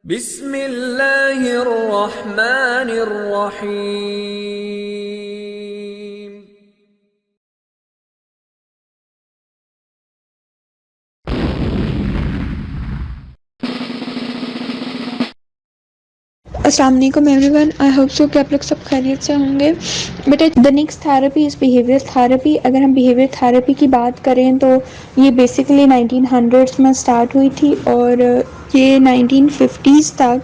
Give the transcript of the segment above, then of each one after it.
बिस्मिल्लाहिर्रहमानिर्रहीम। अस्सलाम वालेकुम एवरीवन, आई होप सो कि आप लोग सब खैरियत से होंगे। बेटा the next therapy is behaviour therapy. अगर हम बिहेवियर थेरेपी की बात करें तो ये बेसिकली 1900s में स्टार्ट हुई थी और ये 1950s तक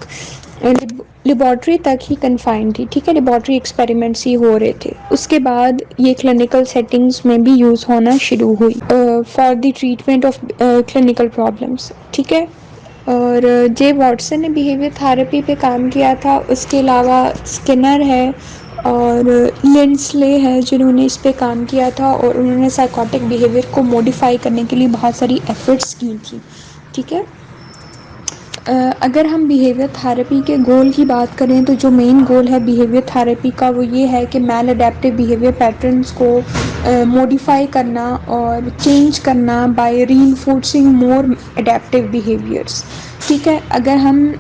लेबॉर्ट्री तक ही कन्फाइंड थी। ठीक है, लेबॉर्ट्री एक्सपेरिमेंट्स ही हो रहे थे। उसके बाद ये क्लिनिकल सेटिंग्स में भी यूज़ होना शुरू हुई for the treatment of clinical problems. ठीक है, और जे वॉटसन ने बिहेवियर थेरेपी पे काम किया था। उसके अलावा स्किनर है और लिंडले है जिन्होंने इस पे काम किया था और उन्होंने साइकोटिक बिहेवियर को मॉडिफाई करने के लिए बहुत सारी एफर्ट्स की थी। ठीक है, अगर हम बिहेवियर थेरेपी के गोल की बात करें तो जो मेन गोल है बिहेवियर थेरेपी का वो ये है कि मैल अडेप्टिव बिहेवियर पैटर्न्स को मॉडिफाई करना और चेंज करना बाय रीइंफोर्सिंग मोर अडेप्टिव बिहेवियर्स। ठीक है, अगर हम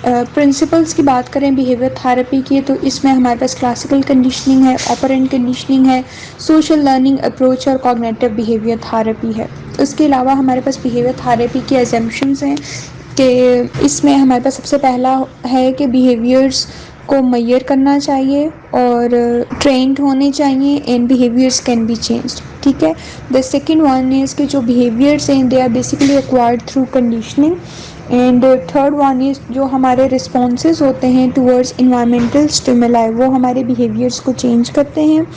प्रिंसिपल्स की बात करें बिहेवियर थेरेपी की तो इसमें हमारे पास क्लासिकल कंडीशनिंग है, ऑपरेंट कंडीशनिंग है, सोशल लर्निंग अप्रोच और कॉग्निटिव बिहेवियर थेरेपी है। उसके अलावा हमारे पास बिहेवियर थेरेपी के एजम्पशंस हैं कि इसमें हमारे पास सबसे पहला है कि बिहेवियर्स को मेजर करना चाहिए और ट्रेंड होने चाहिए and behaviours can be changed. ठीक है, द सेकंड वन इज़ कि जो बिहेवियर्स हैं they are basically acquired through conditioning and third one is जो हमारे रिस्पॉन्सेज होते हैं टूवर्ड्स इन्वायरमेंटल स्टिमुलाई वो हमारे बिहेवियर्स को चेंज करते हैं।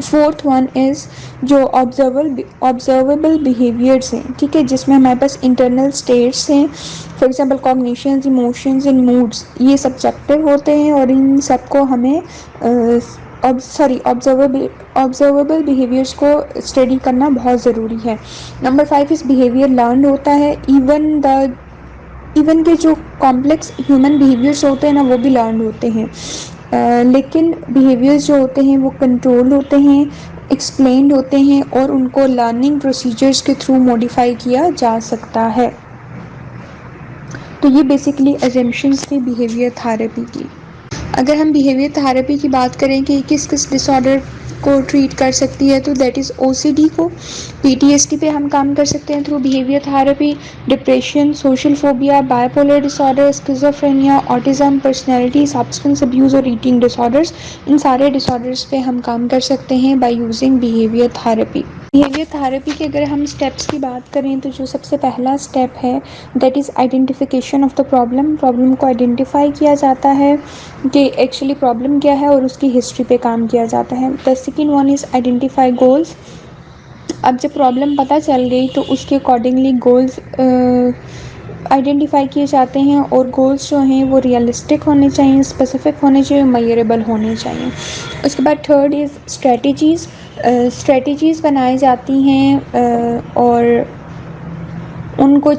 फोर्थ वन इज़ जो ऑब्जर्वेबल बिहेवियर्स हैं। ठीक है, जिसमें हमारे पास इंटरनल स्टेट्स हैं, for example cognitions, emotions and moods, ये सब्जेक्टिव होते हैं और इन सबको हमें ऑब्जर्वेबल बिहेवियर्स को स्टडी करना बहुत ज़रूरी है। नंबर 5 इज़ बिहेवियर लर्न होता है। इवन के जो कॉम्प्लेक्स ह्यूमन बिहेवियर्स होते हैं ना वो भी लर्न होते हैं, लेकिन बिहेवियर्स जो होते हैं वो कंट्रोल होते हैं, एक्सप्लेन्ड होते हैं और उनको लर्निंग प्रोसीजर्स के थ्रू मॉडिफाई किया जा सकता है। तो ये बेसिकली अजम्पशंस थी बिहेवियर थेरेपी की। अगर हम बिहेवियर थेरेपी की बात करें कि किस किस डिसऑर्डर को ट्रीट कर सकती है तो दैट इज़ ओसीडी को, पीटीएसडी पे हम काम कर सकते हैं through behaviour therapy, depression, social phobia, bipolar disorder, schizophrenia, autism, personality, substance abuse और ईटिंग डिसऑर्डर्स, इन सारे डिसऑर्डर्स पे हम काम कर सकते हैं by using behaviour therapy. Behaviour therapy के अगर हम स्टेप्स की बात करें तो जो सबसे पहला स्टेप है that is identification of the problem. Problem को आइडेंटिफाई किया जाता है कि एक्चुअली प्रॉब्लम क्या है और उसकी हिस्ट्री पे काम किया जाता है। The second one is identify goals. अब जब प्रॉब्लम पता चल गई तो उसके अकॉर्डिंगली गोल्स आइडेंटिफाई किए जाते हैं और गोल्स जो हैं वो रियलिस्टिक होने चाहिए, स्पेसिफिक होने चाहिए, मेजरेबल होने चाहिए। उसके बाद थर्ड इज़ स्ट्रेटजीज़। स्ट्रेटजीज़ बनाई जाती हैं और उनको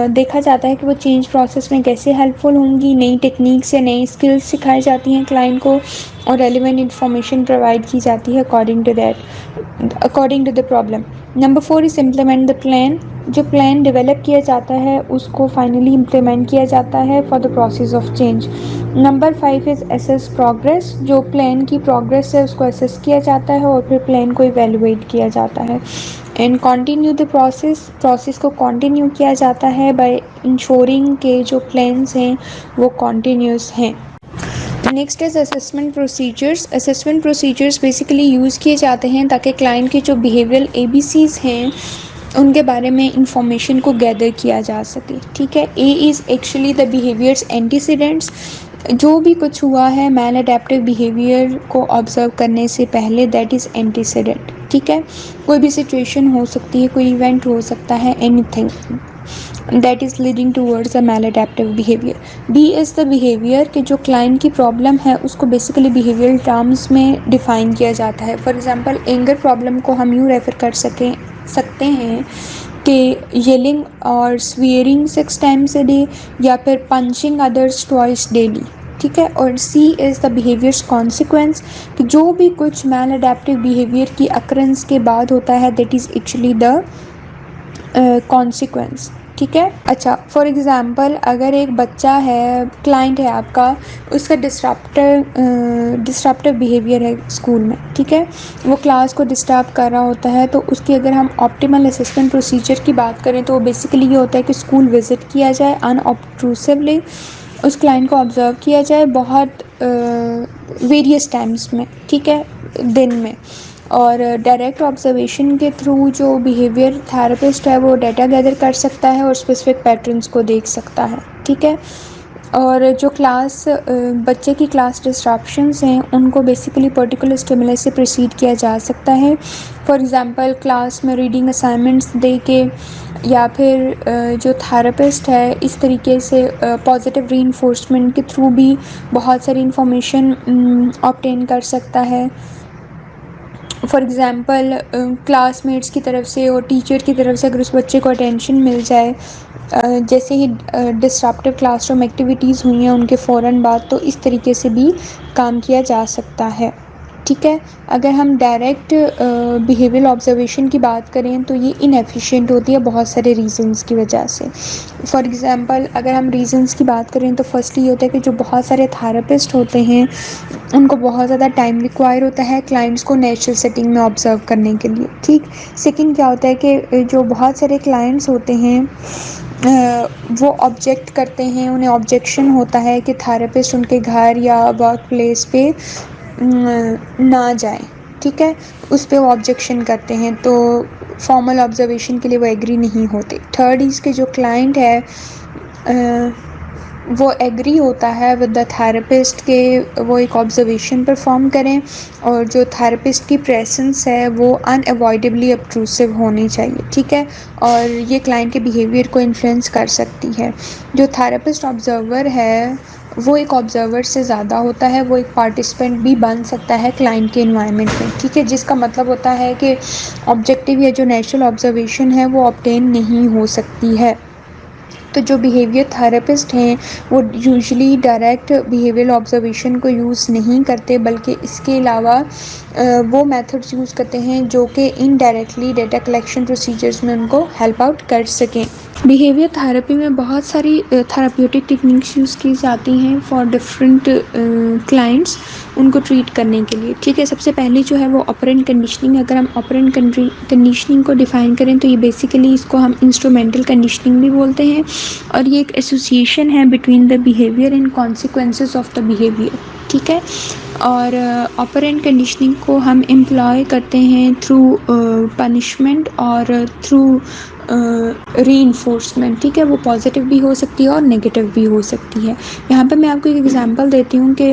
देखा जाता है कि वो चेंज प्रोसेस में कैसे हेल्पफुल होंगी। नई टेक्निक्स या नई स्किल्स सिखाई जाती हैं क्लाइंट को और रेलिवेंट इंफॉर्मेशन प्रोवाइड की जाती है according to the problem. Number 4 is implement the plan. जो प्लान डेवलप किया जाता है उसको फाइनली इम्प्लीमेंट किया जाता है for the process of change. Number 5 is assess progress. जो प्लान की प्रोग्रेस है उसको एसेस किया जाता है और फिर प्लान को इवेलुएट किया जाता है एंड कंटिन्यू द प्रोसेस को कंटिन्यू किया जाता है बाय इंश्योरिंग के जो प्लान्स हैं वो कंटिन्यूस हैं। Next is assessment procedures. Assessment procedures basically use किए जाते हैं ताकि क्लाइंट के जो बिहेवियरल एबीसीज हैं उनके बारे में इंफॉर्मेशन को गैदर किया जा सके। ठीक है, A is actually the behaviours antecedents. जो भी कुछ हुआ है मैल अडेप्टिव बिहेवियर को ऑब्जर्व करने से पहले दैट इज़ एंटीसीडेंट। ठीक है, कोई भी सिचुएशन हो सकती है, कोई इवेंट हो सकता है, anything that is leading towards a maladaptive behaviour. B is the behaviour कि जो क्लाइंट की प्रॉब्लम है उसको बेसिकली बिहेवियरल टर्म्स में डिफ़ाइन किया जाता है। फॉर एग्जांपल एंगर प्रॉब्लम को हम यूँ रेफ़र कर सकते हैं कि येलिंग और स्वेयरिंग 6 टाइम्स अ डे या फिर पंचिंग अदर्स ट्वाइस डेली। ठीक है, और सी इज़ द बिहेवियर्स कॉन्सिक्वेंस कि जो भी कुछ मैल अडेप्टिव बिहेवियर की अकरेंस के बाद होता है that is actually the consequence. ठीक है। अच्छा, फॉर एग्ज़ाम्पल अगर एक बच्चा है, क्लाइंट है आपका, उसका डिस्ट्रप्टिव बिहेवियर है स्कूल में, ठीक है, वो क्लास को डिस्टर्ब कर रहा होता है, तो उसकी अगर हम ऑप्टिमल असेसमेंट प्रोसीजर की बात करें तो बेसिकली ये होता है कि स्कूल विज़िट किया जाए अनऑब्ट्रूसिवली, उस क्लाइंट को ऑब्ज़र्व किया जाए बहुत वेरियस टाइम्स में, ठीक है, दिन में, और डायरेक्ट ऑब्जर्वेशन के थ्रू जो बिहेवियर थेरेपिस्ट है वो डाटा गैदर कर सकता है और स्पेसिफिक पैटर्न्स को देख सकता है, ठीक है। और जो बच्चे की क्लास डिस्ट्रैक्शंस हैं उनको बेसिकली पर्टिकुलर स्टिमुलस से प्रोसीड किया जा सकता है। फॉर एग्ज़ाम्पल क्लास में रीडिंग असाइनमेंट्स दे के, या फिर जो थेरेपिस्ट है इस तरीके से पॉजिटिव रीइंफोर्समेंट के थ्रू भी बहुत सारी इंफॉर्मेशन ऑब्टेन कर सकता है। फॉर एग्ज़ाम्पल क्लासमेट्स की तरफ से और टीचर की तरफ से अगर उस बच्चे को अटेंशन मिल जाए जैसे ही डिस्ट्रप्टिव क्लासरूम एक्टिविटीज़ हुई हैं उनके फ़ौरन बाद, तो इस तरीके से भी काम किया जा सकता है, ठीक है। अगर हम डायरेक्ट बिहेवियरल ऑब्जर्वेशन की बात करें तो ये इनएफिशिएंट होती है बहुत सारे रीजंस की वजह से। फॉर एग्ज़ाम्पल अगर हम रीजंस की बात करें तो फर्स्टली ये होता है कि जो बहुत सारे थेरेपिस्ट होते हैं उनको बहुत ज़्यादा टाइम रिक्वायर होता है क्लाइंट्स को नेचुरल सेटिंग में ऑब्ज़र्व करने के लिए, ठीक। सेकंड क्या होता है कि जो बहुत सारे क्लाइंट्स होते हैं वो ऑब्जेक्ट करते हैं, उन्हें ऑब्जेक्शन होता है कि थेरेपिस्ट उनके घर या वर्क प्लेस पे ना जाए, ठीक है, उस पे वो ऑब्जेक्शन करते हैं, तो फॉर्मल ऑब्जर्वेशन के लिए वो एग्री नहीं होते। थर्ड इसके जो क्लाइंट है वो एग्री होता है विद द थेरेपिस्ट के वो एक ऑब्जर्वेशन परफॉर्म करें, और जो थेरेपिस्ट की प्रेजेंस है वो अनअवॉइडेबली ऑब्ट्रूसिव होनी चाहिए, ठीक है, और ये क्लाइंट के बिहेवियर को इन्फ्लुएंस कर सकती है। जो थेरेपिस्ट ऑब्जर्वर है वो एक ऑब्जर्वर से ज़्यादा होता है, वो एक पार्टिसिपेंट भी बन सकता है क्लाइंट के इन्वायरमेंट में, ठीक है, जिसका मतलब होता है कि ऑब्जेक्टिव या जो नेचुरल ऑब्जर्वेशन है वो ऑब्टेन नहीं हो सकती है। तो जो बिहेवियर थेरेपिस्ट हैं वो यूजुअली डायरेक्ट बिहेवियरल ऑब्जर्वेशन को यूज़ नहीं करते, बल्कि इसके अलावा वो मेथड्स यूज़ करते हैं जो कि इनडायरेक्टली डेटा कलेक्शन प्रोसीजर्स में उनको हेल्प आउट कर सकें। बिहेवियर थेरेपी में बहुत सारी थेराप्यूटिक टेक्निक्स यूज़ की जाती हैं फॉर डिफरेंट क्लाइंट्स उनको ट्रीट करने के लिए, ठीक है। सबसे पहले जो है वो ऑपरेंट कंडीशनिंग। अगर हम ऑपरेंट कंडीशनिंग को डिफ़ाइन करें तो ये बेसिकली इसको हम इंस्ट्रूमेंटल कंडीशनिंग भी बोलते हैं, और ये एक एसोसिएशन है between the behaviour and consequences of the behaviour, ठीक है। और ऑपरेंट कंडीशनिंग को हम एम्प्लॉय करते हैं थ्रू पनिशमेंट और थ्रू रीइंफोर्समेंट, ठीक है, वो पॉजिटिव भी हो सकती है और नेगेटिव भी हो सकती है। यहाँ पे मैं आपको एक एग्जांपल देती हूँ कि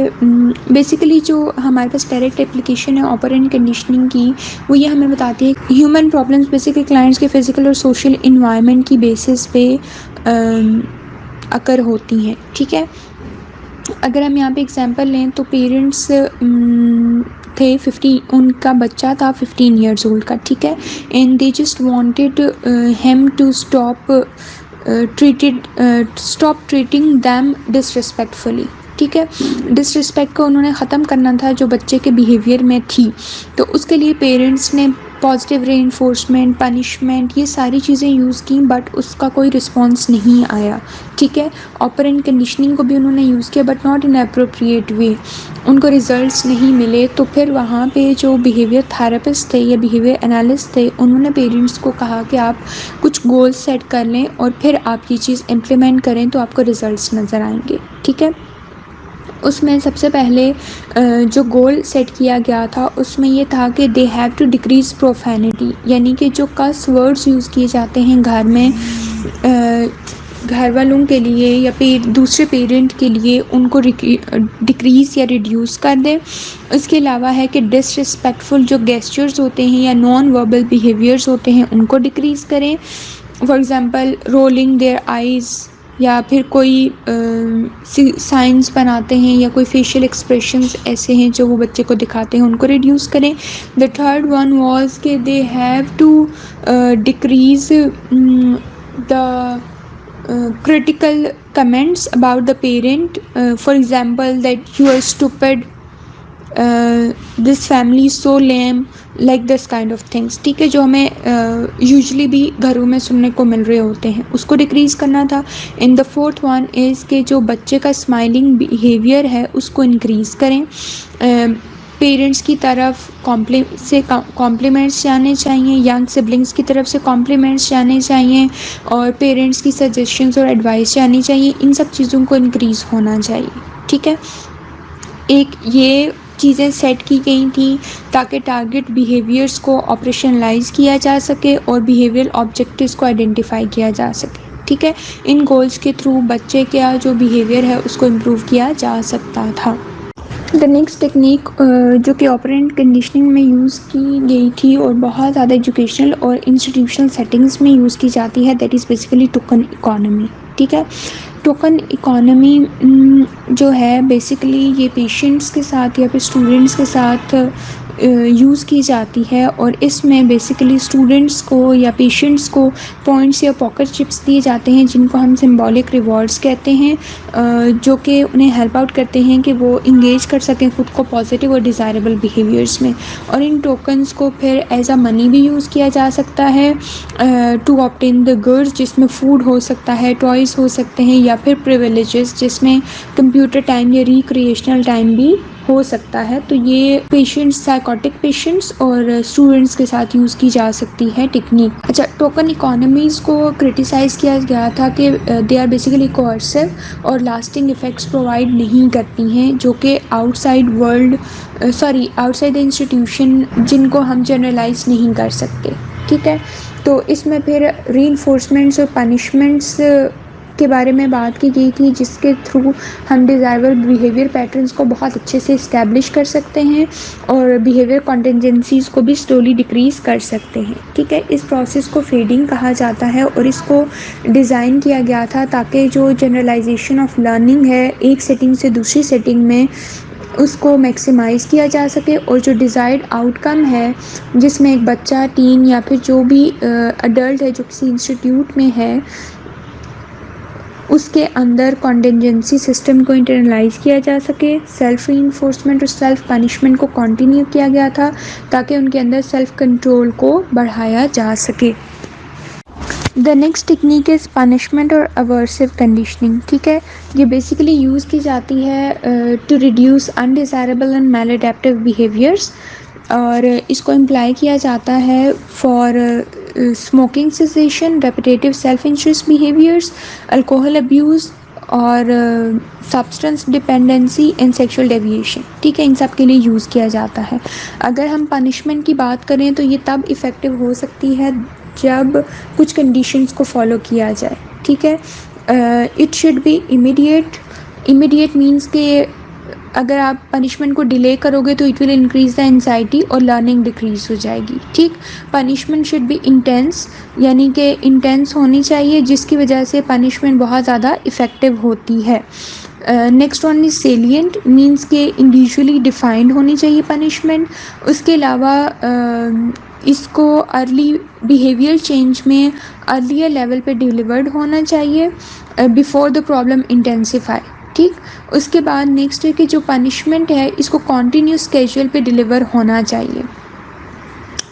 बेसिकली जो हमारे पास डायरेक्ट एप्लीकेशन है ऑपरेंट कंडीशनिंग की, वो ये हमें बताती है ह्यूमन प्रॉब्लम्स बेसिकली क्लाइंट्स के फिजिकल और सोशल इन्वायरमेंट की बेसिस पे अकर होती हैं, ठीक है। अगर हम यहाँ पे एग्जांपल लें तो पेरेंट्स थे 15, उनका बच्चा था 15 ईयर्स ओल्ड का, ठीक है, and they just wanted him to stop treating them disrespectfully, ठीक है। डिसरिस्पेक्ट को उन्होंने ख़त्म करना था जो बच्चे के बिहेवियर में थी, तो उसके लिए पेरेंट्स ने पॉजिटिव रीइंफोर्समेंट, पनिशमेंट, ये सारी चीज़ें यूज़ की, बट उसका कोई रिस्पॉन्स नहीं आया, ठीक है। ऑपरेंट कंडीशनिंग को भी उन्होंने यूज़ किया but not in appropriate way, उनको रिजल्ट्स नहीं मिले। तो फिर वहाँ पे जो बिहेवियर थेरेपिस्ट थे या बिहेवियर एनालिस्ट थे उन्होंने पेरेंट्स को कहा कि आप कुछ गोल्स सेट कर लें और फिर आप ये चीज़ इम्प्लीमेंट करें तो आपको रिजल्ट्स नज़र आएंगे, ठीक है। उसमें सबसे पहले जो गोल सेट किया गया था उसमें ये था कि they have to decrease profanity, यानी कि जो कस वर्ड्स यूज़ किए जाते हैं घर में घर वालों के लिए या दूसरे पेरेंट के लिए, उनको डिक्रीज़ या रिड्यूस कर दें। इसके अलावा है कि डिसरिस्पेक्टफुल जो गेस्चर्स होते हैं या नॉन वर्बल बिहेवियर्स होते हैं उनको डिक्रीज़ करें। For example rolling their eyes, या फिर कोई साइंस बनाते हैं या कोई फेशियल एक्सप्रेशंस ऐसे हैं जो वो बच्चे को दिखाते हैं, उनको रिड्यूस करें। द थर्ड वन वाज कि they have to decrease the critical comments about the parent, for example that you are stupid this family so lame, like this kind of things, ठीक है, जो हमें यूजुअली भी घरों में सुनने को मिल रहे होते हैं, उसको डिक्रीज़ करना था। In the fourth one is के जो बच्चे का स्माइलिंग बिहेवियर है उसको इंक्रीज़ करें। पेरेंट्स की तरफ कॉम्प्लीमेंट्स जाने चाहिए, यंग सिबलिंग्स की तरफ से कॉम्प्लीमेंट्स जाने चाहिए, और पेरेंट्स की सजेशंस और एडवाइस जानी चाहिए। इन सब चीज़ों को इंक्रीज़ होना चाहिए, ठीक है। एक ये चीज़ें सेट की गई थी ताकि टारगेट बिहेवियर्स को ऑपरेशनलाइज किया जा सके और बिहेवियर ऑब्जेक्टिव्स को आइडेंटिफाई किया जा सके, ठीक है। इन गोल्स के थ्रू बच्चे का जो बिहेवियर है उसको इम्प्रूव किया जा सकता था। द नेक्स्ट टेक्निक जो कि ऑपरेंट कंडीशनिंग में यूज़ की गई थी और बहुत ज़्यादा एजुकेशनल और इंस्टीट्यूशनल सेटिंग्स में यूज़ की जाती है, that is basically token economy, ठीक है। टोकन इकोनॉमी जो है बेसिकली ये पेशेंट्स के साथ या फिर स्टूडेंट्स के साथ यूज़ की जाती है, और इसमें बेसिकली स्टूडेंट्स को या पेशेंट्स को पॉइंट्स या पॉकेट चिप्स दिए जाते हैं जिनको हम सिंबॉलिक रिवॉर्ड्स कहते हैं, जो कि उन्हें हेल्प आउट करते हैं कि वो इंगेज कर सकें खुद को पॉजिटिव और डिज़ायरेबल बिहेवियर्स में। और इन टोकन्स को फिर एज अ मनी भी यूज़ किया जा सकता है टू ऑब्टेन द गुड्स, जिसमें फूड हो सकता है, टॉयज़ हो सकते हैं, या फिर प्रिविलेजेस जिसमें कंप्यूटर टाइम या रिक्रिएशनल टाइम भी हो सकता है। तो ये पेशेंट्स, साइकोटिक पेशेंट्स और स्टूडेंट्स के साथ यूज़ की जा सकती है टेक्निक। अच्छा, टोकन इकोनॉमीज़ को क्रिटिसाइज़ किया गया था कि दे आर बेसिकली कोअर्सिव और लास्टिंग इफ़ेक्ट्स प्रोवाइड नहीं करती हैं, जो कि आउटसाइड द इंस्टीट्यूशन जिनको हम जनरलाइज नहीं कर सकते, ठीक है। तो इसमें फिर रीइंफोर्समेंट्स और पनिशमेंट्स के बारे में बात की गई थी, जिसके थ्रू हम डिज़ायरेबल बिहेवियर पैटर्न्स को बहुत अच्छे से इस्टेब्लिश कर सकते हैं और बिहेवियर कॉन्टिजेंसीज़ को भी स्लोली डिक्रीज़ कर सकते हैं, ठीक है। इस प्रोसेस को फेडिंग कहा जाता है और इसको डिज़ाइन किया गया था ताकि जो जनरलाइजेशन ऑफ लर्निंग है एक सेटिंग से दूसरी सेटिंग में उसको मैक्सिमाइज़ किया जा सके, और जो डिज़ायर्ड आउटकम है जिसमें एक बच्चा, टीन या फिर जो भी अडल्ट है जो किसी इंस्टीट्यूट में है उसके अंदर कॉन्टिजेंसी सिस्टम को इंटरनलाइज किया जा सके। सेल्फ रीइंफोर्समेंट और सेल्फ पनिशमेंट को कंटिन्यू किया गया था ताकि उनके अंदर सेल्फ कंट्रोल को बढ़ाया जा सके। The next technique is punishment और अवर्सिव कंडीशनिंग, ठीक है। ये बेसिकली यूज़ की जाती है to reduce undesirable and maladaptive behaviours, और इसको इम्प्लाई किया जाता है for smoking cessation, repetitive self interest behaviours, alcohol abuse और substance dependency and sexual deviation, ठीक है। इन सब के लिए यूज़ किया जाता है। अगर हम पनिशमेंट की बात करें तो ये तब इफ़ेक्टिव हो सकती है जब कुछ कंडीशंस को फॉलो किया जाए, ठीक है। It should be immediate means के अगर आप पनिशमेंट को डिले करोगे तो it will increase the anxiety और लर्निंग डिक्रीज़ हो जाएगी, ठीक। पनिशमेंट शुड बी इंटेंस, यानी कि इंटेंस होनी चाहिए जिसकी वजह से पनिशमेंट बहुत ज़्यादा इफ़ेक्टिव होती है। Next one is salient, means के इंडिविजुअली डिफाइंड होनी चाहिए पनिशमेंट। उसके अलावा इसको अर्ली बिहेवियर चेंज में अर्लियर लेवल पे डिलीवर्ड होना चाहिए बिफोर द प्रॉब्लम इंटेंसिफाई, ठीक। उसके बाद नेक्स्ट है कि जो पनिशमेंट है इसको कॉन्टीन्यूस स्केड्यूल पे डिलीवर होना चाहिए।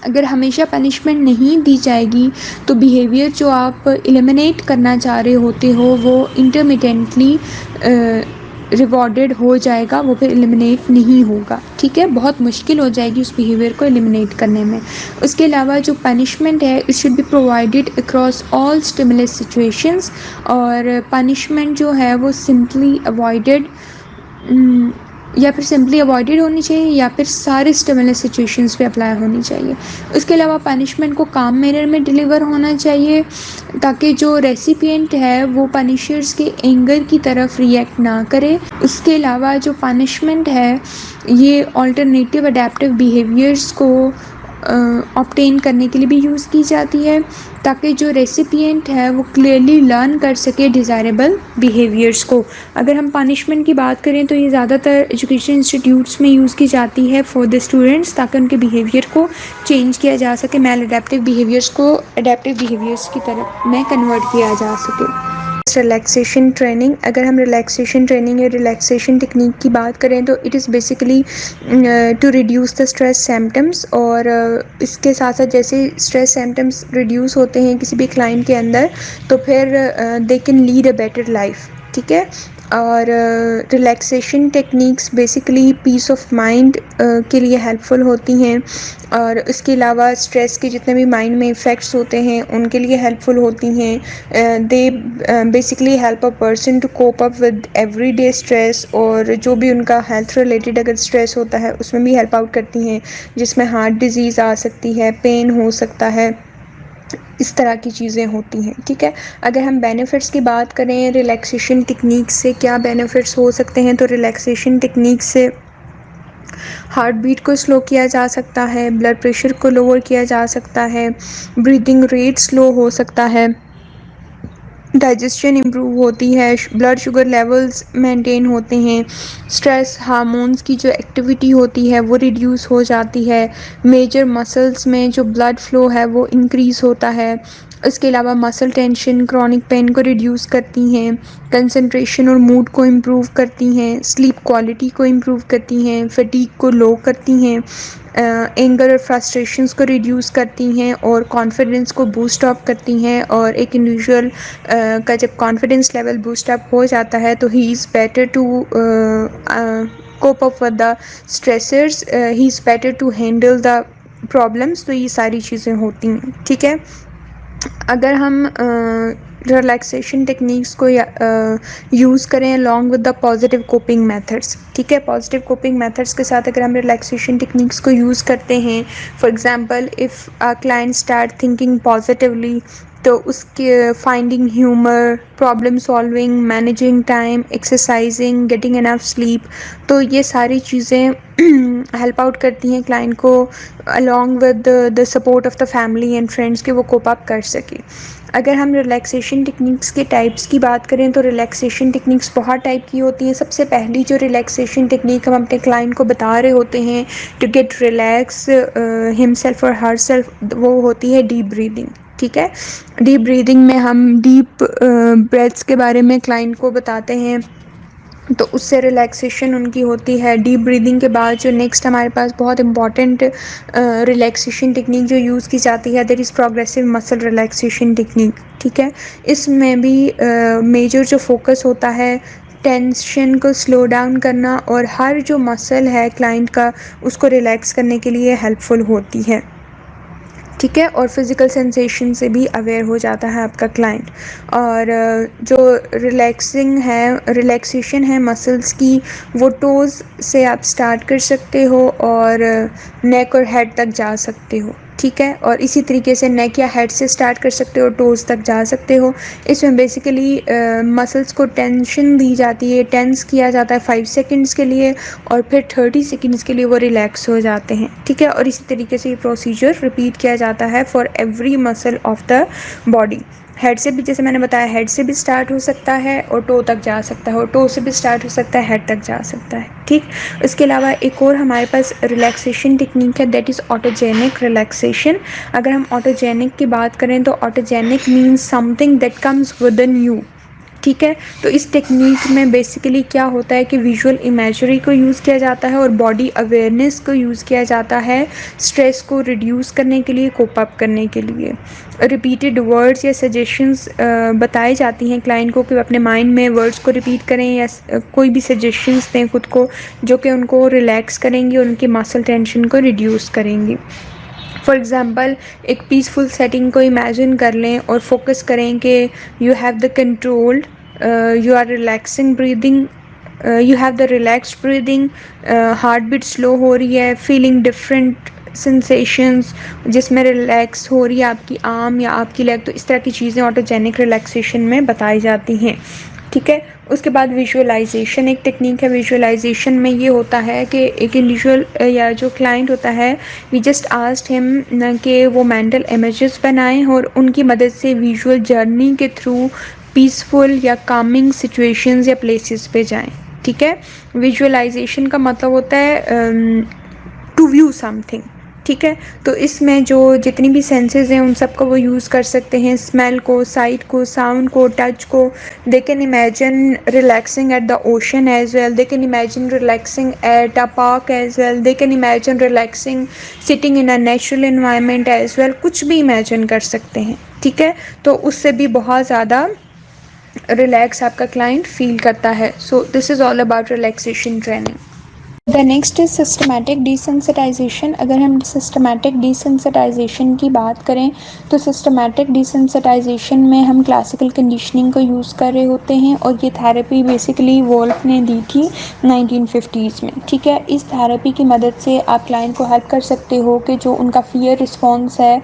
अगर हमेशा पनिशमेंट नहीं दी जाएगी तो बिहेवियर जो आप एलिमिनेट करना चाह रहे होते हो वो इंटरमिटेंटली रिवॉर्डेड हो जाएगा, वो फिर एलिमिनेट नहीं होगा, ठीक है। बहुत मुश्किल हो जाएगी उस बिहेवियर को एलिमिनेट करने में। उसके अलावा जो पनिशमेंट है it should be provided across all stimulus situations, और पनिशमेंट जो है वो सिंपली अवॉइडेड होनी चाहिए या फिर सारे स्टिमुलस सिचुएशंस पे अप्लाई होनी चाहिए। उसके अलावा पनिशमेंट को काम मैनर में डिलीवर होना चाहिए ताकि जो रेसिपिएंट है वो पनिशर्स के एंगर की तरफ रिएक्ट ना करे। उसके अलावा जो पनिशमेंट है ये ऑल्टरनेटिव अडेप्टिव बिहेवियर्स को ऑब्टेन करने के लिए भी यूज़ की जाती है ताकि जो रेसिपिएंट है वो क्लियरली लर्न कर सके डिज़ायरेबल बिहेवियर्स को। अगर हम पनिशमेंट की बात करें तो ये ज़्यादातर एजुकेशन इंस्टीट्यूट्स में यूज़ की जाती है फॉर द स्टूडेंट्स ताकि उनके बिहेवियर को चेंज किया जा सके, मैल अडेप्टिव बिहेवियर्स को अडेप्टिव बिहेवियर्स की तरफ में कन्वर्ट किया जा सके। रिलैक्सेशन ट्रेनिंग, अगर हम रिलैक्सेशन ट्रेनिंग या रिलैक्सेशन टेक्निक की बात करें तो it is basically to reduce the stress symptoms, और इसके साथ साथ जैसे स्ट्रेस सिम्टम्स रिड्यूस होते हैं किसी भी क्लाइंट के अंदर तो फिर they can lead a better life, ठीक है। और relaxation techniques basically peace of mind के लिए हेल्पफुल होती हैं, और इसके अलावा स्ट्रेस के जितने भी माइंड में इफ़ेक्ट्स होते हैं उनके लिए हेल्पफुल होती हैं। They basically help a person to cope up with everyday stress, और जो भी उनका हेल्थ रिलेटेड अगर स्ट्रेस होता है उसमें भी हेल्प आउट करती हैं, जिसमें हार्ट डिजीज़ आ सकती है, पेन हो सकता है, इस तरह की चीज़ें होती हैं, ठीक है। अगर हम बेनिफिट्स की बात करें रिलैक्सेशन टेक्निक से क्या बेनिफिट्स हो सकते हैं, तो रिलैक्सेशन टेक्निक से हार्ट बीट को स्लो किया जा सकता है, ब्लड प्रेशर को लोअर किया जा सकता है, ब्रीदिंग रेट स्लो हो सकता है, डाइजेशन इम्प्रूव होती है, ब्लड शुगर लेवल्स मेंटेन होते हैं, स्ट्रेस हार्मोन्स की जो एक्टिविटी होती है वो रिड्यूस हो जाती है, मेजर मसल्स में जो ब्लड फ्लो है वो इंक्रीज़ होता है। इसके अलावा मसल टेंशन क्रॉनिक पेन को रिड्यूस करती हैं, कंसंट्रेशन और मूड को इम्प्रूव करती हैं, स्लीप क्वालिटी को इम्प्रूव करती हैं, फटीग को लो करती हैं, एंगर और फ्रस्ट्रेशंस को रिड्यूस करती हैं, और कॉन्फिडेंस को बूस्ट अप करती हैं। और एक इंडिविजुअल का जब कॉन्फिडेंस लेवल बूस्ट अप हो जाता है तो he is better to cope up with the stressors, he is better to handle the problems. तो ये सारी चीज़ें होती हैं, ठीक है। अगर हम रिलैक्सेशन टेक्निक्स को यूज़ करें along with the positive coping methods, ठीक है। पॉजिटिव कोपिंग मेथड्स के साथ अगर हम रिलैक्सेशन टेक्निक्स को यूज़ करते हैं, for example if a client start thinking positively, तो उसके finding humour, problem solving, managing time, exercising, getting enough sleep, तो ये सारी चीज़ें हेल्प आउट करती हैं क्लाइंट को along with the support of the family and friends के वो कोप अप कर सके। अगर हम रिलैक्सेशन टेक्निक्स के टाइप्स की बात करें तो रिलैक्सेशन टेक्निक्स बहुत टाइप की होती हैं। सबसे पहली जो रिलैक्सेशन टेक्निक हम अपने क्लाइंट को बता रहे होते हैं टू गेट रिलैक्स हिमसेल्फ और हर सेल्फ, वो होती है डीप ब्रीदिंग, ठीक है। डीप ब्रीदिंग में हम डीप ब्रेथ्स के बारे में क्लाइंट को बताते हैं, तो उससे रिलैक्सेशन उनकी होती है। डीप ब्रीदिंग के बाद जो नेक्स्ट हमारे पास बहुत इंपॉर्टेंट रिलैक्सेशन टेक्निक जो यूज़ की जाती है that is progressive muscle relaxation technique, ठीक है। इसमें भी मेजर जो फोकस होता है टेंशन को स्लो डाउन करना, और हर जो मसल है क्लाइंट का उसको रिलैक्स करने के लिए हेल्पफुल होती है, ठीक है। और फिज़िकल सेंसेशन से भी अवेयर हो जाता है आपका क्लाइंट। और जो रिलैक्सेशन है मसल्स की, वो टोज़ से आप स्टार्ट कर सकते हो और नेक और हेड तक जा सकते हो, ठीक है। और इसी तरीके से नेक या हेड से स्टार्ट कर सकते हो, टोज़ तक जा सकते हो। इसमें बेसिकली मसल्स को टेंशन दी जाती है, टेंस किया जाता है 5 सेकंड्स के लिए, और फिर 30 सेकंड्स के लिए वो रिलैक्स हो जाते हैं, ठीक है। और इसी तरीके से ये प्रोसीजर रिपीट किया जाता है for every muscle of the body. Head से भी, जैसे मैंने बताया, हेड से भी स्टार्ट हो सकता है और टो तक जा सकता है, और टो से भी स्टार्ट हो सकता है, हेड तक जा सकता है, ठीक। इसके अलावा एक और हमारे पास रिलैक्सेशन टेक्निक है दैट इज़ ऑटोजेनिक रिलैक्सेशन। अगर हम ऑटोजेनिक की बात करें तो autogenic means something that comes with in you, ठीक है। तो इस टेक्निक में बेसिकली क्या होता है कि विजुअल इमेजरी को यूज़ किया जाता है और बॉडी अवेयरनेस को यूज़ किया जाता है स्ट्रेस को रिड्यूस करने के लिए, कोप अप करने के लिए। रिपीटेड वर्ड्स या सजेशंस बताई जाती हैं क्लाइंट को कि वो अपने माइंड में वर्ड्स को रिपीट करें या कोई भी सजेशंस दें खुद को जो कि उनको रिलैक्स करेंगी और उनकी मसल टेंशन को रिड्यूस करेंगी। फॉर एग्ज़ाम्पल एक पीसफुल सेटिंग को इमेजिन कर लें और फोकस करें कि you have the controlled, you are relaxing breathing, you have the relaxed breathing, heart beat slow हो रही है, फीलिंग डिफरेंट सेंसेशंस, जिसमें रिलैक्स हो रही है आपकी आर्म या आपकी लेग। तो इस तरह की चीज़ें ऑटोजेनिक रिलैक्सेशन में बताई जाती हैं, ठीक है। उसके बाद विजुअलाइजेशन एक टेक्निक है। विजुअलाइजेशन में ये होता है कि एक इंडिविजुअल या जो क्लाइंट होता है, वी जस्ट आस्क्ड हिम कि वो मेंटल इमेजेस बनाएं और उनकी मदद से विजुअल जर्नी के थ्रू पीसफुल या कामिंग सिचुएशंस या प्लेसेस पे जाएं, ठीक है। विजुअलाइजेशन का मतलब होता है टू व्यू समथिंग, ठीक है। तो इसमें जो जितनी भी सेंसेस हैं उन सब को वो यूज़ कर सकते हैं, स्मेल को, साइट को, साउंड को, टच को, they can imagine relaxing at the ocean as well, they can imagine relaxing at a park as well, they can imagine relaxing sitting in a natural environment as well, कुछ भी imagine कर सकते हैं, ठीक है। तो उससे भी बहुत ज़्यादा रिलैक्स आपका क्लाइंट फील करता है। So this is all about relaxation training. The next is systematic desensitisation. अगर हम सिस्टमैटिक डिसेंसिटाइजेशन की बात करें तो सिस्टमैटिक डिसेंसिटाइजेशन में हम क्लासिकल कंडीशनिंग को यूज़ कर रहे होते हैं और ये थेरेपी बेसिकली वोल्फ ने दी थी 1950s में, ठीक है। इस थेरेपी की मदद से आप क्लाइंट को हेल्प कर सकते हो कि जो उनका फियर रिस्पॉन्स है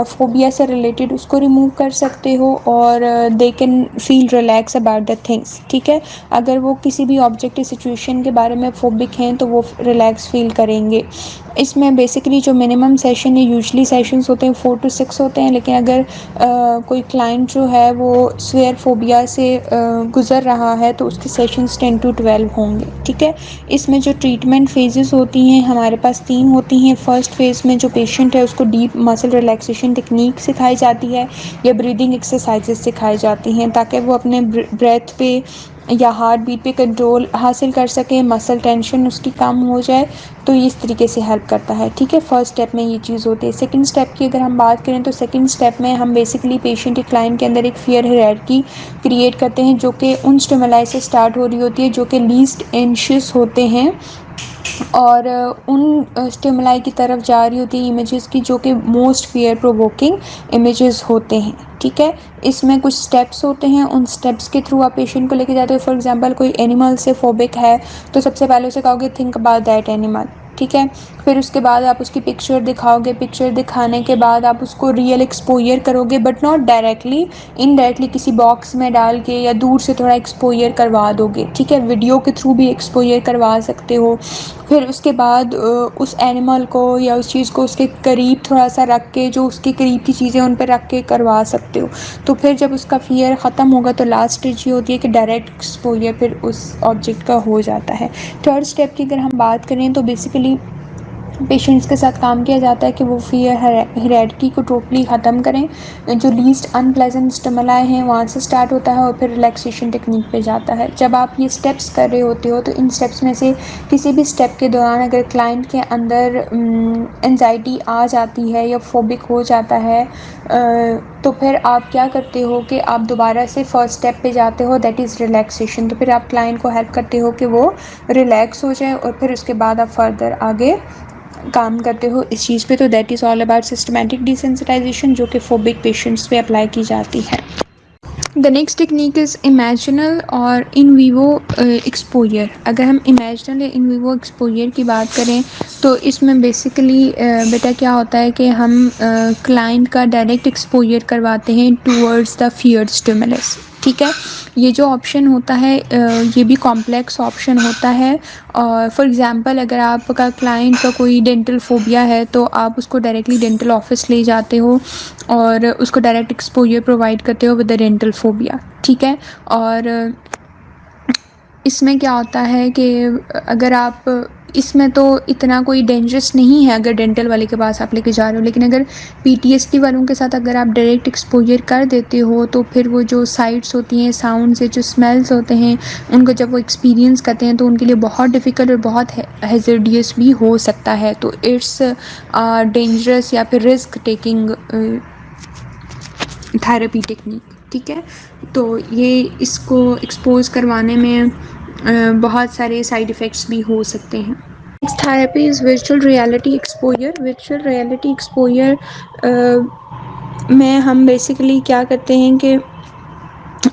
फोबिया से रिलेटेड उसको रिमूव कर सकते हो और they can feel relax about the things, ठीक है। अगर वो किसी भी ऑब्जेक्टिव सिचुएशन के बारे में फोबिक हैं तो वो रिलैक्स फील करेंगे। इसमें बेसिकली जो मिनिमम सेशन है, यूजुअली सेशंस होते हैं 4 to 6 होते हैं, लेकिन अगर कोई क्लाइंट जो है वो स्वेयर फोबिया से गुज़र रहा है तो उसके सेशंस 10 to 12 होंगे, ठीक है। इसमें जो ट्रीटमेंट फेजेस होती हैं हमारे पास 3 होती हैं। फर्स्ट फेज़ में जो पेशेंट है उसको डीप मसल रिलैक्सेशन टेक्निक सिखाई जाती है या ब्रीदिंग एक्सरसाइजेस सिखाई जाती हैं ताकि वो अपने ब्रेथ पे या हार्ट बीट पे कंट्रोल हासिल कर सकें, मसल टेंशन उसकी कम हो जाए, तो इस तरीके से हेल्प करता है, ठीक है। फर्स्ट स्टेप में ये चीज़ होती है। सेकंड स्टेप की अगर हम बात करें तो सेकंड स्टेप में हम बेसिकली पेशेंट या क्लाइंट के अंदर एक फियर हायरार्की क्रिएट करते हैं जो कि उन स्टिमुलाई से स्टार्ट हो रही होती है जो कि लीस्ट एंशियस होते हैं और उन स्टिमुलाई की तरफ जा रही होती है इमेजेस की जो कि मोस्ट फियर प्रोवोकिंग इमेजेस होते हैं, ठीक है। इसमें कुछ स्टेप्स होते हैं, उन स्टेप्स के थ्रू आप पेशेंट को लेके जाते हो। फॉर एग्जांपल कोई एनिमल से फोबिक है तो सबसे पहले उसे कहोगे थिंक अबाउट दैट एनिमल, ठीक है। फिर उसके बाद आप उसकी पिक्चर दिखाओगे, पिक्चर दिखाने के बाद आप उसको रियल एक्सपोजर करोगे बट नॉट डायरेक्टली, इनडायरेक्टली किसी बॉक्स में डाल के या दूर से थोड़ा एक्सपोजर करवा दोगे, ठीक है। वीडियो के थ्रू भी एक्सपोजर करवा सकते हो। फिर उसके बाद उस एनिमल को या उस चीज़ को उसके करीब थोड़ा सा रख के जो उसके करीब की चीज़ें उन पर रख के करवा सकते हो। तो फिर जब उसका फियर ख़त्म होगा तो लास्ट स्टेज ये होती है कि डायरेक्ट एक्सपोजर फिर उस ऑब्जेक्ट का हो जाता है। थर्ड स्टेप की अगर हम बात करें तो बेसिकली पेशेंट्स के साथ काम किया जाता है कि वो फियर हायरार्की को टोटली ख़त्म करें, जो लीस्ट अनप्लेजेंट स्टिमुलाई हैं वहाँ से स्टार्ट होता है और फिर रिलैक्सेशन टेक्निक पे जाता है। जब आप ये स्टेप्स कर रहे होते हो तो इन स्टेप्स में से किसी भी स्टेप के दौरान अगर क्लाइंट के अंदर एंजाइटी आ जाती है या फोबिक हो जाता है तो फिर आप क्या करते हो कि आप दोबारा से फर्स्ट स्टेप पे जाते हो, दैट इज़ रिलैक्सेशन। तो फिर आप क्लाइंट को हेल्प करते हो कि वो रिलैक्स हो जाए और फिर उसके बाद आप फर्दर आगे काम करते हो इस चीज़ पे। तो that is all about systematic desensitisation जो कि फोबिक पेशेंट्स पे अप्लाई की जाती है। The next technique is imaginal और इन वीवो एक्सपोजर। अगर हम इमेजिनल या इन वीवो एक्सपोजर की बात करें तो इसमें बेसिकली बेटा क्या होता है कि हम क्लाइंट का डायरेक्ट एक्सपोजर करवाते हैं टूवर्ड्स द फियर स्टिमुलस, ठीक है। ये जो ऑप्शन होता है ये भी कॉम्प्लेक्स ऑप्शन होता है। और फॉर एग्ज़ाम्पल अगर आपका क्लाइंट का कोई डेंटल फोबिया है तो आप उसको डायरेक्टली डेंटल ऑफिस ले जाते हो और उसको डायरेक्ट एक्सपोजर प्रोवाइड करते हो विद द डेंटल फोबिया, ठीक है। और इसमें क्या होता है कि अगर आप इसमें तो इतना कोई डेंजरस नहीं है अगर डेंटल वाले के पास आप लेके जा रहे हो, लेकिन अगर पीटीएसडी वालों के साथ अगर आप डायरेक्ट एक्सपोजर कर देते हो तो फिर वो जो साइट्स होती हैं, साउंड से जो स्मेल्स होते हैं, उनको जब वो एक्सपीरियंस करते हैं तो उनके लिए बहुत डिफ़िकल्ट और बहुत हैज़र्डियस भी हो सकता है। तो इट्स डेंजरस या फिर रिस्क टेकिंग थेरेपी टेक्निक, ठीक है। तो ये इसको एक्सपोज करवाने में बहुत सारे साइड इफ़ेक्ट्स भी हो सकते हैं। Next therapy is virtual reality exposure. Virtual reality exposure में हम बेसिकली क्या करते हैं कि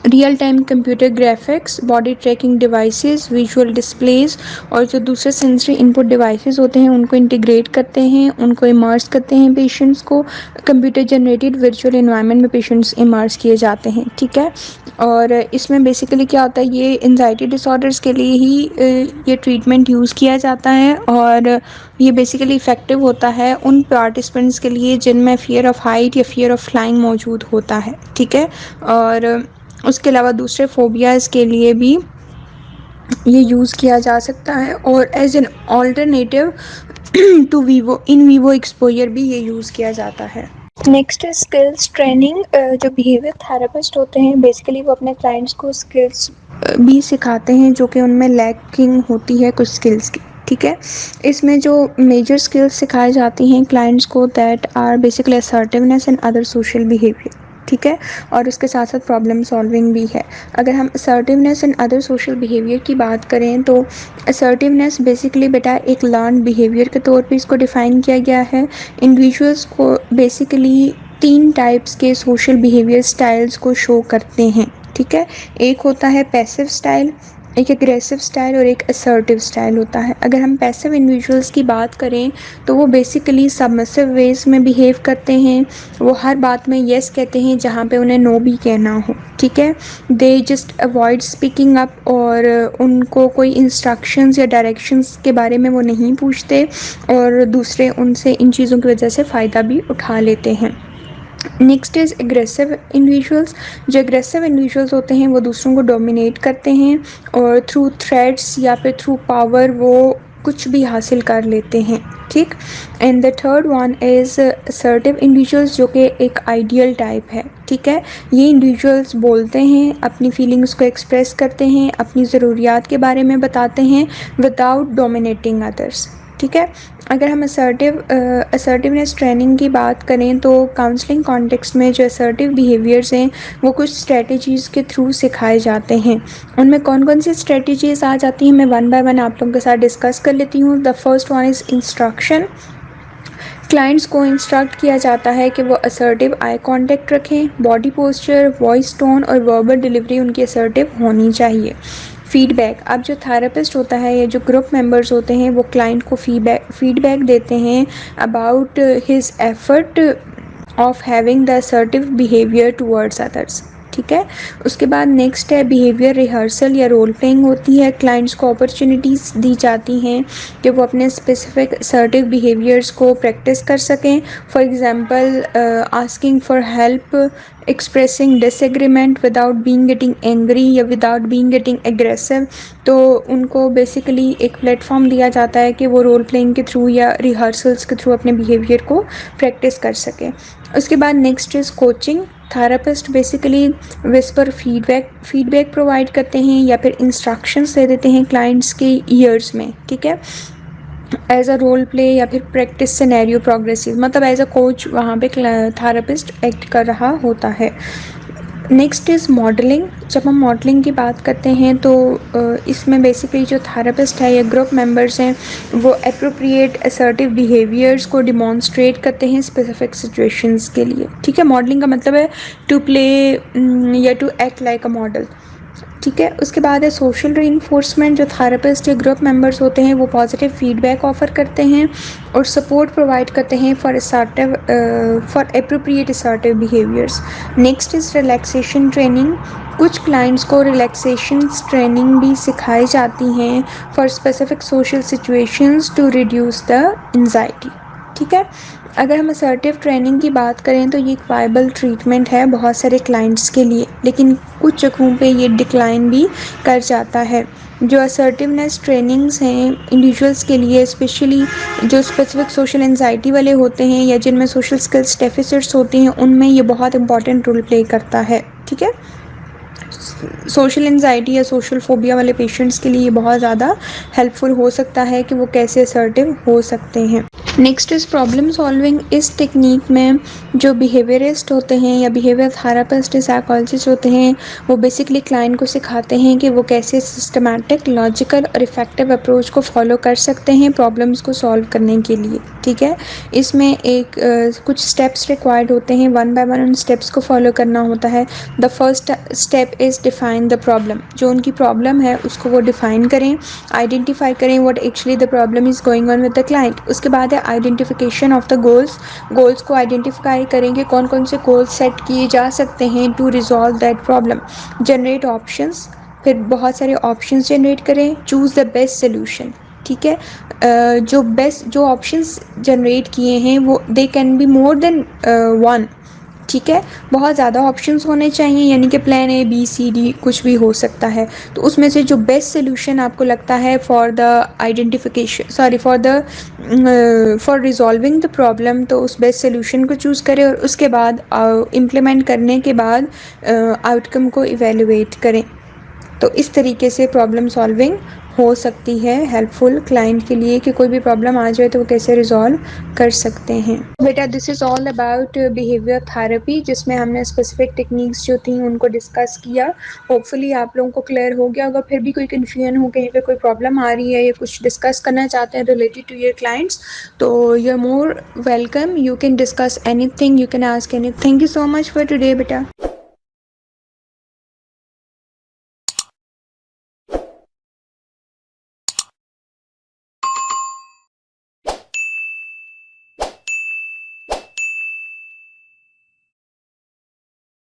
real time computer graphics, body trekking devices, visual displace और जो दूसरे सेंसरी इनपुट डिवाइसेस होते हैं उनको इंटीग्रेट करते हैं, उनको इमर्स करते हैं पेशेंट्स को। कंप्यूटर जनरेटेड वर्चुअल एनवायरनमेंट में पेशेंट्स इमर्स किए जाते हैं, ठीक है। और इसमें बेसिकली क्या होता है, ये एंजाइटी डिसऑर्डर्स के लिए ही ये ट्रीटमेंट यूज़ किया जाता है और ये बेसिकली इफ़ेक्टिव होता है उन पार्टिसिपेंट्स के लिए जिनमें फ़ियर ऑफ हाइट या फ़ियर ऑफ फ्लाइंग मौजूद होता है, ठीक है। और उसके अलावा दूसरे फोबियाज़ के लिए भी ये यूज़ किया जा सकता है और as an alternative to vivo in vivo exposure भी ये यूज़ किया जाता है। नेक्स्ट है स्किल्स ट्रेनिंग। जो बिहेवियर थेरेपिस्ट होते हैं बेसिकली वो अपने क्लाइंट्स को स्किल्स भी सिखाते हैं जो कि उनमें लैकिंग होती है कुछ स्किल्स की। ठीक है, इसमें जो मेजर स्किल्स सिखाई जाती हैं क्लाइंट्स को that are basically assertiveness and other social behaviour. ठीक है, और उसके साथ साथ प्रॉब्लम सॉल्विंग भी है। अगर हम assertiveness and other social behaviour की बात करें तो असर्टिवनेस बेसिकली बेटा एक लर्न बिहेवियर के तौर पे इसको डिफ़ाइन किया गया है। इंडिविजुअल्स को बेसिकली 3 टाइप्स के सोशल बिहेवियर स्टाइल्स को शो करते हैं। ठीक है, एक होता है पैसिव स्टाइल, एक एग्रेसिव स्टाइल और एक असर्टिव स्टाइल होता है। अगर हम पैसिव इंडिविजुअल्स की बात करें तो वो बेसिकली सबमिसिव वेज में बिहेव करते हैं। वो हर बात में येस कहते हैं जहाँ पे उन्हें नो भी कहना हो। ठीक है, they just avoid speaking up और उनको कोई इंस्ट्रक्शंस या डायरेक्शंस के बारे में वो नहीं पूछते और दूसरे उनसे इन चीज़ों की वजह से फ़ायदा भी उठा लेते हैं। Next is aggressive individuals. जो एग्रेसिव इंडिविजुअल्स होते हैं वो दूसरों को डोमिनेट करते हैं और थ्रू थ्रेट्स या फिर थ्रू पावर वो कुछ भी हासिल कर लेते हैं। ठीक, and the third one is assertive individuals जो कि एक आइडियल टाइप है। ठीक है, ये इंडिविजुअल्स बोलते हैं, अपनी फीलिंग्स को एक्सप्रेस करते हैं, अपनी ज़रूरियात के बारे में बताते हैं विदाउट डोमिनेटिंग अदर्स। ठीक है, अगर हम असर्टिवनेस ट्रेनिंग की बात करें तो काउंसलिंग कॉन्टेक्स्ट में जो असर्टिव बिहेवियर्स हैं वो कुछ स्ट्रेटजीज़ के थ्रू सिखाए जाते हैं। उनमें कौन कौन सी स्ट्रेटजीज़ आ जाती हैं मैं वन बाय वन आप लोगों के साथ डिस्कस कर लेती हूँ। The first one is instruction. Clients को इंस्ट्रक्ट किया जाता है कि वो असर्टिव आई कांटेक्ट रखें, बॉडी पोस्चर, वॉइस टोन और वर्बल डिलीवरी उनकी असर्टिव होनी चाहिए। फीडबैक, अब जो थेरेपिस्ट होता है या जो ग्रुप मेंबर्स होते हैं वो क्लाइंट को फीडबैक देते हैं about his effort of having the assertive behaviour towards others. ठीक है, उसके बाद नेक्स्ट है बिहेवियर रिहर्सल या रोल प्लेइंग होती है। क्लाइंट्स को अपॉर्चुनिटीज़ दी जाती हैं कि वो अपने स्पेसिफिक असर्टिव बिहेवियर्स को प्रैक्टिस कर सकें। For example asking for help, expressing disagreement without being getting angry या विदाउट बीइंग गेटिंग एग्रेसिव। तो उनको बेसिकली एक प्लेटफॉर्म दिया जाता है कि वो रोल प्लेइंग के थ्रू या रिहर्सल्स के थ्रू अपने बिहेवियर को प्रैक्टिस कर सकें। उसके बाद next is coaching. Therapist basically whisper feedback provide करते हैं या फिर इंस्ट्रक्शंस दे देते हैं क्लाइंट्स के ईयर्स में। ठीक है, एज अ रोल प्ले या फिर प्रैक्टिस सिनेरियो प्रोग्रेसिव, मतलब एज अ कोच वहाँ पे थेरेपिस्ट एक्ट कर रहा होता है। Next is modelling. जब हम मॉडलिंग की बात करते हैं तो इसमें बेसिकली जो थेरेपिस्ट है या ग्रुप मेंबर्स हैं वो एप्रोप्रिएट असर्टिव बिहेवियर्स को डिमॉन्स्ट्रेट करते हैं स्पेसिफिक सिचुएशंस के लिए। ठीक है, मॉडलिंग का मतलब है टू प्ले या to act like a model. ठीक है, उसके बाद है सोशल रीइंफोर्समेंट। जो थेरेपिस्ट या ग्रुप मेंबर्स होते हैं वो पॉजिटिव फीडबैक ऑफर करते हैं और सपोर्ट प्रोवाइड करते हैं for appropriate assertive behaviours. Next is relaxation training. कुछ क्लाइंट्स को रिलैक्सेशन ट्रेनिंग भी सिखाई जाती हैं for specific social situations to reduce the anxiety. ठीक है, अगर हम असर्टिव ट्रेनिंग की बात करें तो ये एक वायबल ट्रीटमेंट है बहुत सारे क्लाइंट्स के लिए, लेकिन कुछ जगहों पे ये डिक्लाइन भी कर जाता है। जो असर्टिवनेस ट्रेनिंग्स हैं इंडिविजुअल्स के लिए, स्पेशली जो स्पेसिफिक सोशल एंजाइटी वाले होते हैं या जिनमें सोशल स्किल्स डेफिसिट्स होती हैं, उनमें ये बहुत इंपॉर्टेंट रोल प्ले करता है। ठीक है, सोशल एंजाइटी या सोशल फोबिया वाले पेशेंट्स के लिए बहुत ज़्यादा हेल्पफुल हो सकता है कि वो कैसे असर्टिव हो सकते हैं। Next is problem solving. इस टेक्निक में जो बिहेवियरिस्ट होते हैं या बिहेवियर थेरेपिस्ट या साइकोलॉजिस्ट होते हैं वो बेसिकली क्लाइंट को सिखाते हैं कि वो कैसे सिस्टमैटिक, लॉजिकल और इफ़ेक्टिव अप्रोच को फॉलो कर सकते हैं प्रॉब्लम्स को सॉल्व करने के लिए। ठीक है, इसमें कुछ स्टेप्स रिक्वायर्ड होते हैं, वन बाय वन उन स्टेप्स को फॉलो करना होता है। The first step is define the problem. जो उनकी प्रॉब्लम है उसको वो डिफ़ाइन करें, आइडेंटिफाई करें what actually the problem is going on with the client. उसके बाद है आइडेंटिफिकेशन ऑफ द गोल्स को आइडेंटिफाई करेंगे कौन कौन से गोल्स सेट किए जा सकते हैं to resolve that problem. Generate options, फिर बहुत सारे ऑप्शंस जनरेट करें, चूज़ द बेस्ट सोल्यूशन। ठीक है, जो ऑप्शंस जनरेट किए हैं वो they can be more than one. ठीक है, बहुत ज़्यादा ऑप्शंस होने चाहिए, यानी कि plan A B C D कुछ भी हो सकता है। तो उसमें से जो बेस्ट सोल्यूशन आपको लगता है for the identification sorry for resolving the problem, तो उस बेस्ट सोल्यूशन को चूज़ करें और उसके बाद इम्प्लीमेंट करने के बाद आउटकम को इवेलुएट करें। तो इस तरीके से प्रॉब्लम सॉल्विंग हो सकती है हेल्पफुल क्लाइंट के लिए कि कोई भी प्रॉब्लम आ जाए तो वो कैसे रिजॉल्व कर सकते हैं। बेटा this is all about behaviour therapy, जिसमें हमने स्पेसिफिक टेक्निक्स जो थी उनको डिस्कस किया। होपफुली आप लोगों को क्लियर हो गया होगा। फिर भी कोई कन्फ्यूजन हो, कहीं पे कोई प्रॉब्लम आ रही है या कुछ डिस्कस करना चाहते हैं रिलेटेड टू योर क्लाइंट्स, तो you are more welcome, you can discuss anything, you can ask any. Thank you so much for today बेटा।